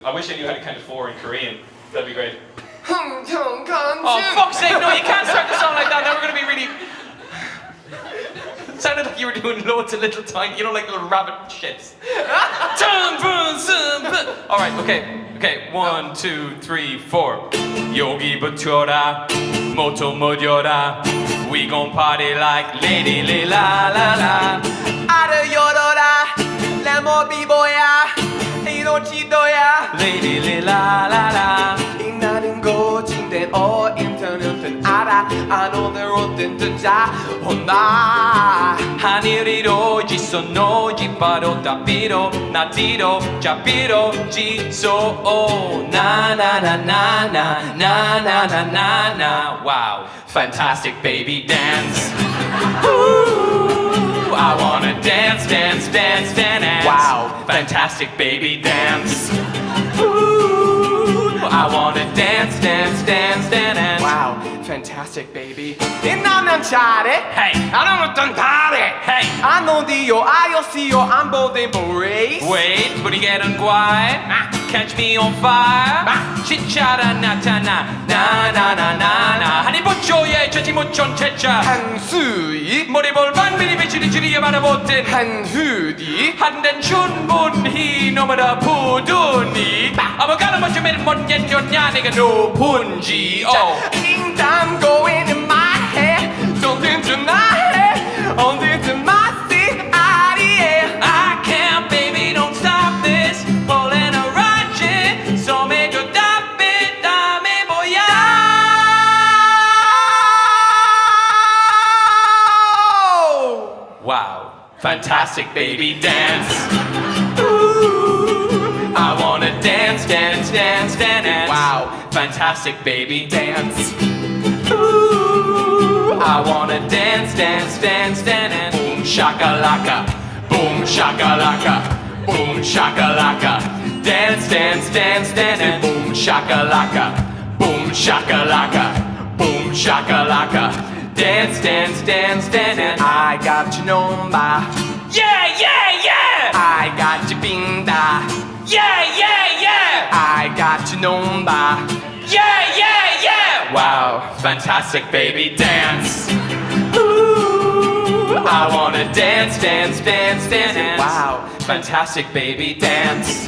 I wish I knew how to count to 4 in Korean. That'd be great. Oh, fuck's sake, no, you can't start the song like that. Now we're going to be really... It sounded like you were doing loads of little tiny, you know, like little rabbit shits. Alright, okay. 1, 2, 3, 4. Yogi Batura, Moto Mojora. We gon' party like Lady La La La. Ada Yodora, Lemo Biboya, Inochidoya, Lady La La La. 나는 고진된 인터넷은 알아 안 오늘은 듣자 혼나 하늘이로 지소노 지바로 따비로 나티로 자비로 지소 나나나나나나나나나나 Wow, fantastic baby dance. Ooh, I wanna dance, dance, dance, dance. Wow, fantastic baby dance. Ooh, I wanna dance, dance, dance, dance. Wow, fantastic baby. 인나면 잘해. Hey, I don't know done party. Hey, I know the I see your I'm both in race. Wait, but you get on quiet. Catch me on fire. 치차라 나타나 나나나나나. 하니 보초에 저지 못촌 채차. 한수이 머리볼반 미리미치리 지리에 말아보든 한후디 한된 충분히 너무나 부두니 아마 가는 먼저 매는 먼 옛년야 내가 높은지 잉담 going in my head something tonight only to my seat I can't baby don't stop this falling a ratchet so make you stop it dame boya Wow, fantastic baby dance. Ooh, I wanna dance, dance, dance, dance. Wow, fantastic baby dance. Ooh, I wanna dance, dance, dance, dance. Boom shakalaka, boom shakalaka, boom shakalaka. Dance, dance, dance, dance. Boom shakalaka, boom shakalaka, boom shakalaka. Dance, dance, dance, dance. I got your number. Yeah, yeah, yeah. I got your binda. Yeah, yeah, yeah. I got your number. Yeah, yeah, yeah. Wow, fantastic baby dance. Ooh, I wanna dance, dance, dance, dance. Wow, fantastic baby dance.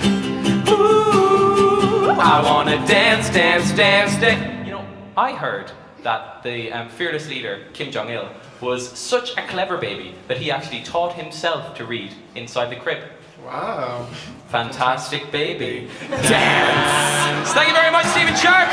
Ooh, I wanna dance, dance, dance, dance. You know, I heard that the fearless leader, Kim Jong-il, was such a clever baby that he actually taught himself to read inside the crib. Wow. Fantastic baby. Dance! Thank you very much, Stephen Sharpe!